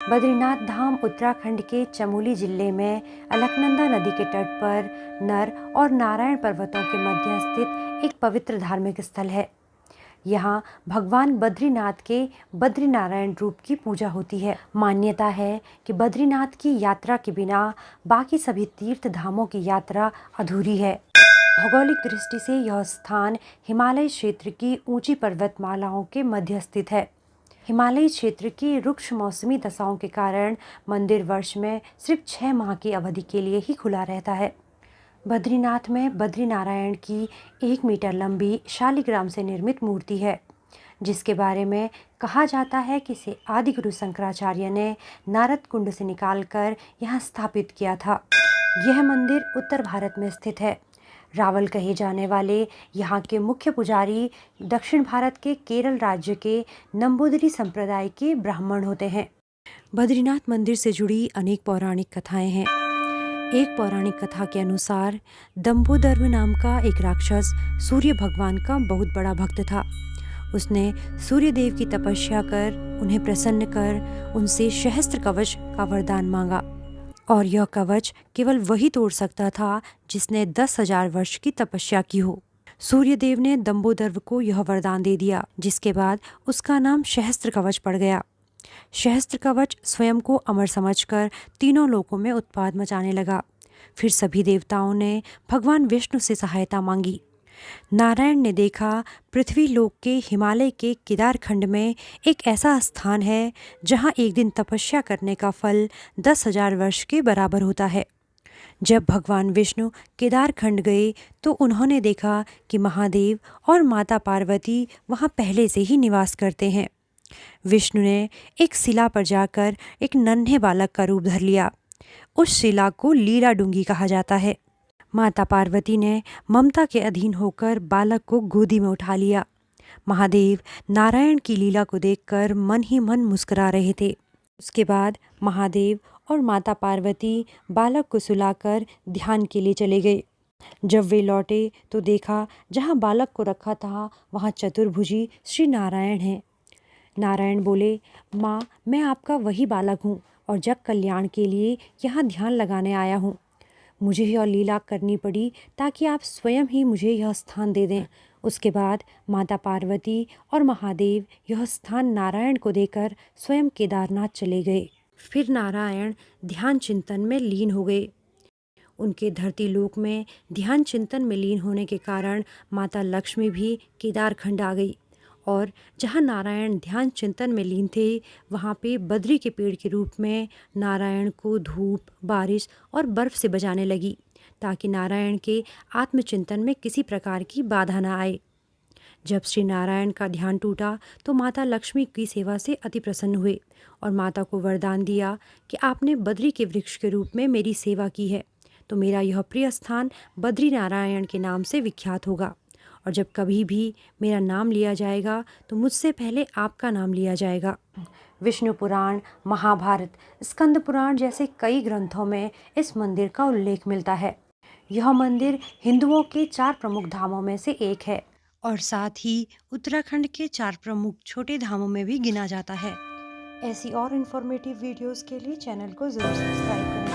बद्रीनाथ धाम उत्तराखंड के चमोली जिले में अलकनंदा नदी के तट पर नर और नारायण पर्वतों के मध्य स्थित एक पवित्र धार्मिक स्थल है। यहाँ भगवान बद्रीनाथ के बद्रीनारायण रूप की पूजा होती है। मान्यता है कि बद्रीनाथ की यात्रा के बिना बाकी सभी तीर्थ धामों की यात्रा अधूरी है। भौगोलिक दृष्टि से यह स्थान हिमालय क्षेत्र की ऊंची पर्वतमालाओं के मध्य स्थित है। हिमालयी क्षेत्र की रुक्ष मौसमी दशाओं के कारण मंदिर वर्ष में सिर्फ 6 माह की अवधि के लिए ही खुला रहता है। बद्रीनाथ में बद्रीनारायण की 1 मीटर लंबी शालिग्राम से निर्मित मूर्ति है, जिसके बारे में कहा जाता है कि इसे आदि गुरु शंकराचार्य ने नारद कुंड से निकालकर यहाँ स्थापित किया था। यह मंदिर उत्तर भारत में स्थित है। रावल कहे जाने वाले यहाँ के मुख्य पुजारी दक्षिण भारत के केरल राज्य के नंबूदरी संप्रदाय के ब्राह्मण होते हैं। बद्रीनाथ मंदिर से जुड़ी अनेक पौराणिक कथाएं हैं। एक पौराणिक कथा के अनुसार दंबोदर्व नाम का एक राक्षस सूर्य भगवान का बहुत बड़ा भक्त था। उसने सूर्य देव की तपस्या कर उन्हें प्रसन्न कर उनसे सहस्त्र कवच का वरदान मांगा, और यह कवच केवल वही तोड़ सकता था जिसने 10,000 वर्ष की तपस्या की हो। सूर्यदेव ने दंबोदर्व को यह वरदान दे दिया, जिसके बाद उसका नाम सहस्त्र कवच पड़ गया। सहस्त्र कवच स्वयं को अमर समझकर तीनों लोकों में उत्पात मचाने लगा। फिर सभी देवताओं ने भगवान विष्णु से सहायता मांगी। नारायण ने देखा पृथ्वी लोक के हिमालय के केदार खंड में एक ऐसा स्थान है जहां एक दिन तपस्या करने का फल 10,000 वर्ष के बराबर होता है। जब भगवान विष्णु केदार खंड गए तो उन्होंने देखा कि महादेव और माता पार्वती वहां पहले से ही निवास करते हैं। विष्णु ने एक शिला पर जाकर एक नन्हे बालक का रूप धर लिया। उस शिला को लीला डूंगी कहा जाता है। माता पार्वती ने ममता के अधीन होकर बालक को गोदी में उठा लिया। महादेव नारायण की लीला को देखकर मन ही मन मुस्कुरा रहे थे। उसके बाद महादेव और माता पार्वती बालक को सुलाकर ध्यान के लिए चले गए। जब वे लौटे तो देखा जहाँ बालक को रखा था वहाँ चतुर्भुजी श्री नारायण हैं। नारायण बोले, माँ, मैं आपका वही बालक हूँ और जग कल्याण के लिए यहाँ ध्यान लगाने आया हूँ। मुझे यह लीला करनी पड़ी ताकि आप स्वयं ही मुझे यह स्थान दे दें। उसके बाद माता पार्वती और महादेव यह स्थान नारायण को देकर स्वयं केदारनाथ चले गए। फिर नारायण ध्यान चिंतन में लीन हो गए। उनके धरती लोक में ध्यान चिंतन में लीन होने के कारण माता लक्ष्मी भी केदार खंड आ गई, और जहाँ नारायण ध्यान चिंतन में लीन थे वहाँ पे बद्री के पेड़ के रूप में नारायण को धूप, बारिश और बर्फ से बचाने लगी, ताकि नारायण के आत्मचिंतन में किसी प्रकार की बाधा न आए। जब श्री नारायण का ध्यान टूटा तो माता लक्ष्मी की सेवा से अति प्रसन्न हुए और माता को वरदान दिया कि आपने बद्री के वृक्ष के रूप में मेरी सेवा की है तो मेरा यह प्रिय स्थान बद्री नारायण के नाम से विख्यात होगा, और जब कभी भी मेरा नाम लिया जाएगा तो मुझसे पहले आपका नाम लिया जाएगा। विष्णु पुराण, महाभारत, स्कंद पुराण जैसे कई ग्रंथों में इस मंदिर का उल्लेख मिलता है। यह मंदिर हिंदुओं के 4 प्रमुख धामों में से एक है और साथ ही उत्तराखंड के 4 प्रमुख छोटे धामों में भी गिना जाता है। ऐसी और इन्फॉर्मेटिव वीडियोस के लिए चैनल को ज़रूर सब्सक्राइब करें।